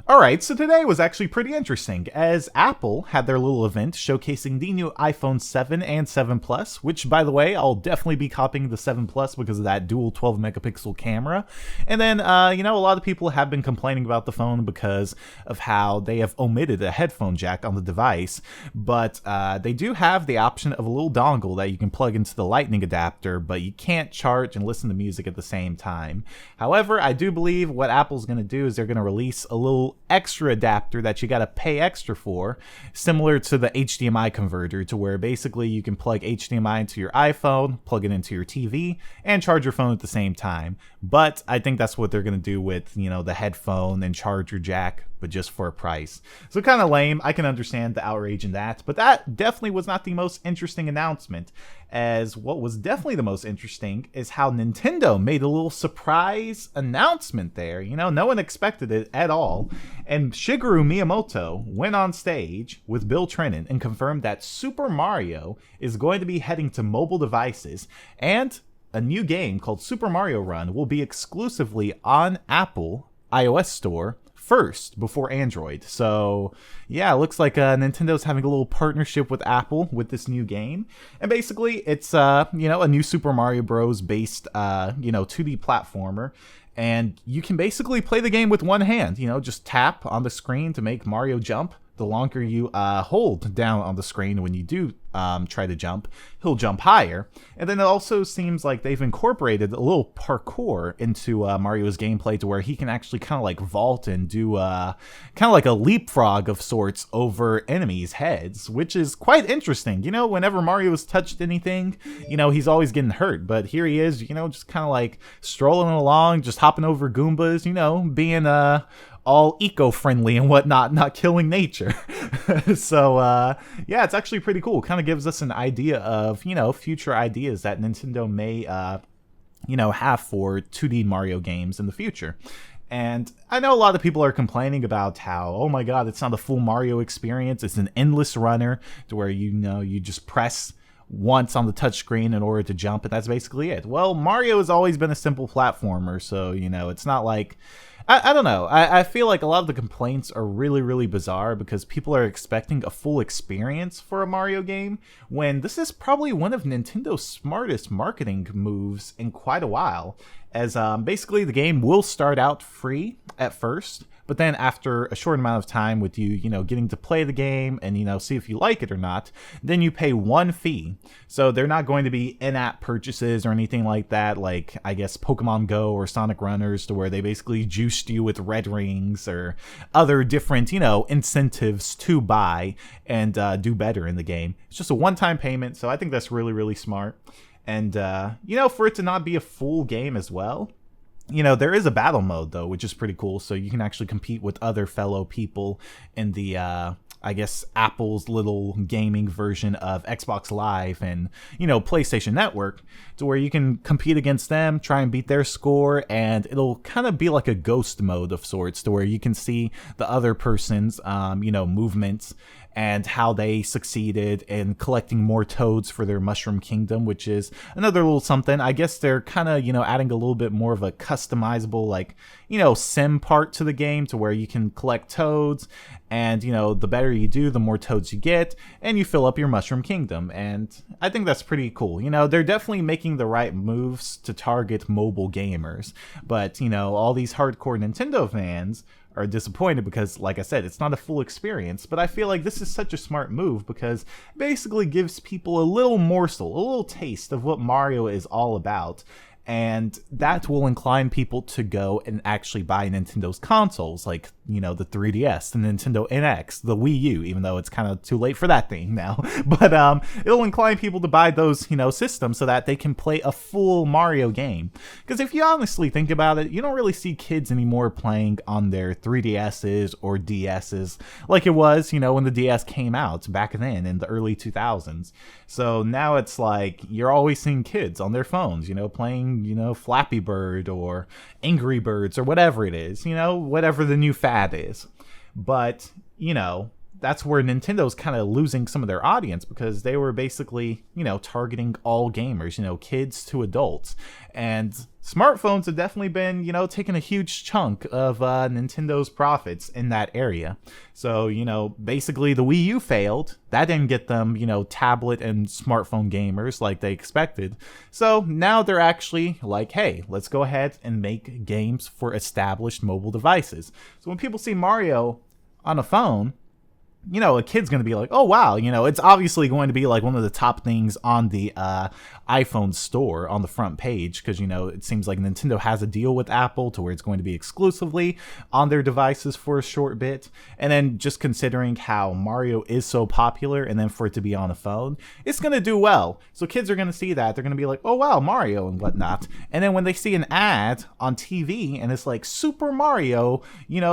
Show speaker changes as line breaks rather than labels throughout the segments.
Alright, so today was actually pretty interesting, as Apple had their little event showcasing the new iPhone 7 and 7 Plus, which, by the way, I'll definitely be copying the 7 Plus because of that dual 12 megapixel camera. And then, a lot of people have been complaining about the phone because of how they have omitted a headphone jack on the device, but they do have the option of a little dongle that you can plug into the lightning adapter, but you can't charge and listen to music at the same time. However, I do believe what Apple's going to do is they're going to release a little extra adapter that you got to pay extra for, similar to the HDMI converter, to where basically you can plug HDMI into your iPhone, plug it into your TV, and charge your phone at the same time. But I think that's what they're going to do with, the headphone and charger jack, but just for a price. So kind of lame. I can understand the outrage in that, but that definitely was not the most interesting announcement, as what was definitely the most interesting is how Nintendo made a little surprise announcement there. No one expected it at all. And Shigeru Miyamoto went on stage with Bill Trinen and confirmed that Super Mario is going to be heading to mobile devices, and a new game called Super Mario Run will be exclusively on Apple iOS store first before Android. So yeah, it looks like Nintendo's having a little partnership with Apple with this new game. And basically it's a new Super Mario Bros based 2D platformer. And you can basically play the game with one hand, just tap on the screen to make Mario jump. The longer you hold down on the screen when you do try to jump, he'll jump higher. And then it also seems like they've incorporated a little parkour into Mario's gameplay to where he can actually kind of like vault and do kind of like a leapfrog of sorts over enemies' heads, which is quite interesting. Whenever Mario has touched anything, he's always getting hurt. But here he is, just kind of like strolling along, just hopping over Goombas, being all eco-friendly and whatnot, not killing nature. So, yeah, it's actually pretty cool. Kind of gives us an idea of, future ideas that Nintendo may, have for 2D Mario games in the future. And I know a lot of people are complaining about how, oh my god, it's not a full Mario experience. It's an endless runner to where, you just press once on the touchscreen in order to jump, and that's basically it. Well, Mario has always been a simple platformer, so, it's not like... I don't know. I feel like a lot of the complaints are really, really bizarre because people are expecting a full experience for a Mario game when this is probably one of Nintendo's smartest marketing moves in quite a while. As basically the game will start out free at first, but then after a short amount of time with you, getting to play the game and, see if you like it or not, then you pay one fee. So they're not going to be in-app purchases or anything like that, like, I guess, Pokemon Go or Sonic Runners, to where they basically juiced you with red rings or other different, incentives to buy and do better in the game. It's just a one-time payment, so I think that's really, really smart. And, for it to not be a full game as well, there is a battle mode, though, which is pretty cool. So you can actually compete with other fellow people in the, I guess, Apple's little gaming version of Xbox Live and, PlayStation Network, to where you can compete against them, try and beat their score, and it'll kind of be like a ghost mode of sorts, to where you can see the other person's, movements and how they succeeded in collecting more toads for their Mushroom Kingdom, which is another little something. I guess they're kind of, adding a little bit more of a customizable, like, sim part to the game, to where you can collect toads, and, the better you do, the more toads you get, and you fill up your Mushroom Kingdom. And I think that's pretty cool. They're definitely making the right moves to target mobile gamers, but, all these hardcore Nintendo fans are disappointed because, like I said, it's not a full experience. But I feel like this is such a smart move because it basically gives people a little morsel, a little taste of what Mario is all about. And that will incline people to go and actually buy Nintendo's consoles, like, the 3DS, the Nintendo NX, the Wii U, even though it's kind of too late for that thing now. But it'll incline people to buy those, systems so that they can play a full Mario game. Because if you honestly think about it, you don't really see kids anymore playing on their 3DSs or DSs like it was, when the DS came out back then in the early 2000s. So now it's like you're always seeing kids on their phones, playing, Flappy Bird or Angry Birds or whatever it is, whatever the new fad is. But, that's where Nintendo's kind of losing some of their audience, because they were basically, targeting all gamers, kids to adults. And smartphones have definitely been, taking a huge chunk of Nintendo's profits in that area. So, basically the Wii U failed. That didn't get them, tablet and smartphone gamers like they expected. So now they're actually like, hey, let's go ahead and make games for established mobile devices. So when people see Mario on a phone, a kid's going to be like, oh, wow, it's obviously going to be like one of the top things on the iPhone store on the front page, because, it seems like Nintendo has a deal with Apple to where it's going to be exclusively on their devices for a short bit. And then just considering how Mario is so popular, and then for it to be on a phone, it's going to do well. So kids are going to see that. They're going to be like, oh, wow, Mario and whatnot. And then when they see an ad on TV and it's like Super Mario,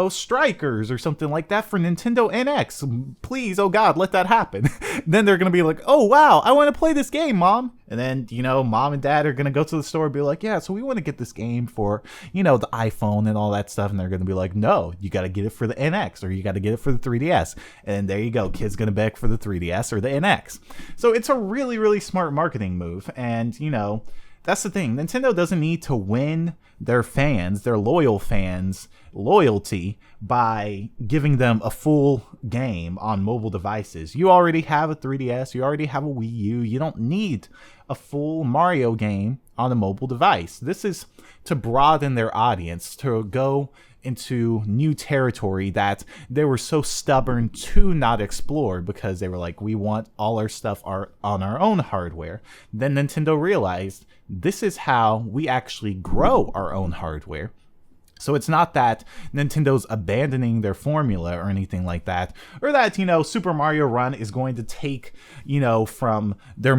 Strikers or something like that for Nintendo NX, please, oh God, let that happen. Then they're going to be like, oh, wow, I want to play this game, Mom. And then, Mom and Dad are going to go to the store and be like, yeah, so we want to get this game for, the iPhone and all that stuff. And they're going to be like, no, you got to get it for the NX, or you got to get it for the 3DS. And there you go. Kid's going to beg for the 3DS or the NX. So it's a really, really smart marketing move. And, that's the thing. Nintendo doesn't need to win their fans, their loyal fans, loyalty by giving them a full game on mobile devices. You already have a 3DS, you already have a Wii U. You don't need a full Mario game on a mobile device. This is to broaden their audience, to go into new territory that they were so stubborn to not explore, because they were like, we want all our stuff on our own hardware. Then Nintendo realized this is how we actually grow our own hardware. So it's not that Nintendo's abandoning their formula or anything like that, or that, Super Mario Run is going to take, from their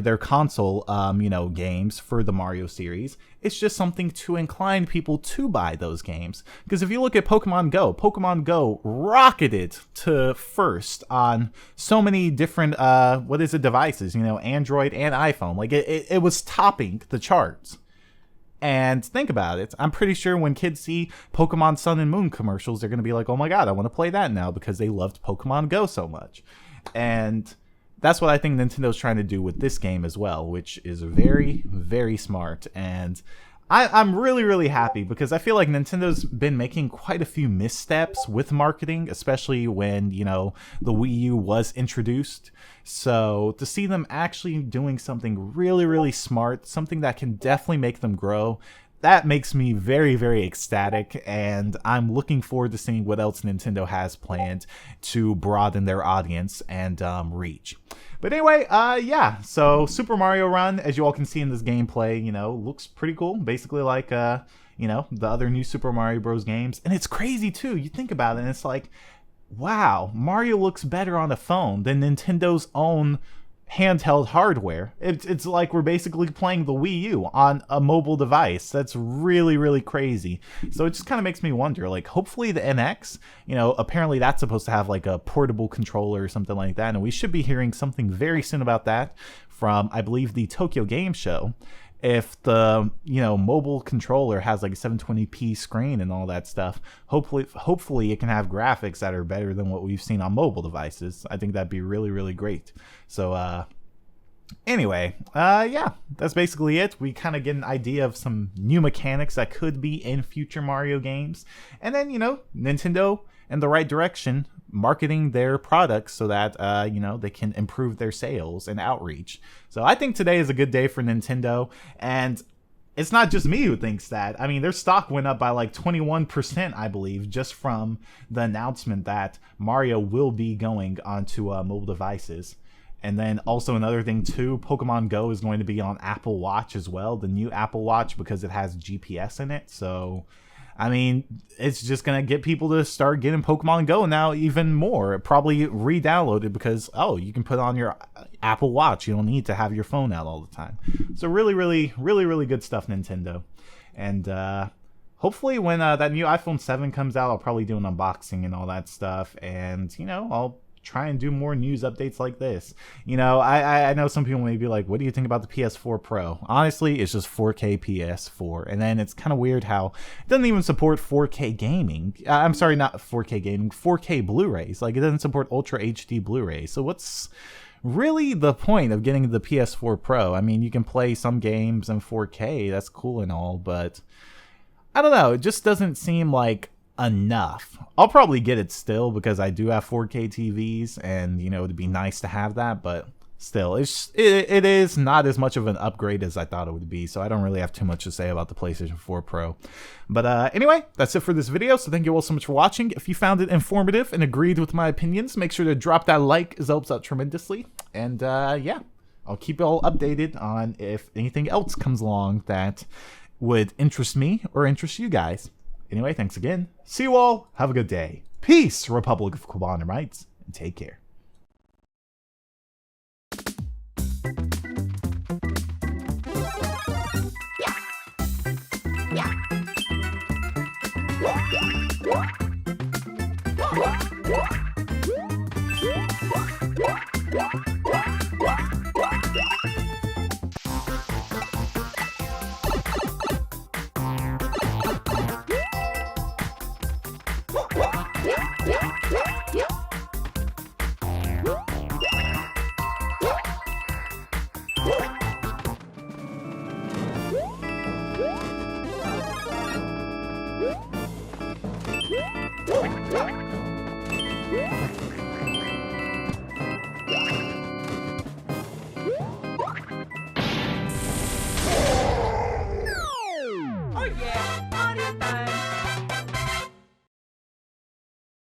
their console, games for the Mario series. It's just something to incline people to buy those games. Because if you look at Pokemon Go rocketed to first on so many different, devices, Android and iPhone. Like it was topping the charts. And think about it. I'm pretty sure when kids see Pokemon Sun and Moon commercials, they're going to be like, oh my God, I want to play that now, because they loved Pokemon Go so much. And that's what I think Nintendo's trying to do with this game as well, which is very, very smart. And I'm really, really happy, because I feel like Nintendo's been making quite a few missteps with marketing, especially when, the Wii U was introduced. So to see them actually doing something really, really smart, something that can definitely make them grow, that makes me very, very ecstatic, and I'm looking forward to seeing what else Nintendo has planned to broaden their audience and reach. But anyway, yeah, so Super Mario Run, as you all can see in this gameplay, looks pretty cool. Basically like, the other new Super Mario Bros. Games. And it's crazy, too. You think about it, and it's like, wow, Mario looks better on a phone than Nintendo's own handheld hardware. It's like we're basically playing the Wii U on a mobile device. That's really, really crazy. So it just kind of makes me wonder, like, hopefully the NX, apparently that's supposed to have like a portable controller or something like that, and we should be hearing something very soon about that from, I believe, the Tokyo Game Show. If the mobile controller has like a 720p screen and all that stuff, hopefully it can have graphics that are better than what we've seen on mobile devices. I think that'd be really, really great. So anyway, yeah, that's basically it. We kind of get an idea of some new mechanics that could be in future Mario games, and then Nintendo in the right direction, marketing their products so that they can improve their sales and outreach. So I think today is a good day for Nintendo, and it's not just me who thinks that. I mean, their stock went up by like 21%, I believe, just from the announcement that Mario will be going onto mobile devices. And then also another thing too, Pokemon Go is going to be on Apple Watch as well, the new Apple Watch, because it has GPS in it. So I mean, it's just going to get people to start getting Pokemon Go now even more. Probably re-download it because, oh, you can put on your Apple Watch. You don't need to have your phone out all the time. So really, really, really, really good stuff, Nintendo. And hopefully when that new iPhone 7 comes out, I'll probably do an unboxing and all that stuff. And, I'll try and do more news updates like this. You know, I know some people may be like, what do you think about the PS4 Pro? Honestly, it's just 4K PS4. And then it's kind of weird how it doesn't even support 4K gaming. I'm sorry, not 4K gaming, 4K Blu-rays. Like, it doesn't support Ultra HD Blu-rays. So what's really the point of getting the PS4 Pro? I mean, you can play some games in 4K. That's cool and all, but I don't know. It just doesn't seem like enough. I'll probably get it still because I do have 4K TVs, and you know, it'd be nice to have that, but still, it is not as much of an upgrade as I thought it would be, so I don't really have too much to say about the PlayStation 4 Pro. But anyway, that's it for this video, so thank you all so much for watching. If you found it informative and agreed with my opinions, make sure to drop that like, it helps out tremendously. And yeah, I'll keep you all updated on if anything else comes along that would interest me or interest you guys. Anyway, thanks again. See you all. Have a good day. Peace, Republic of Quabonamites, and take care. What?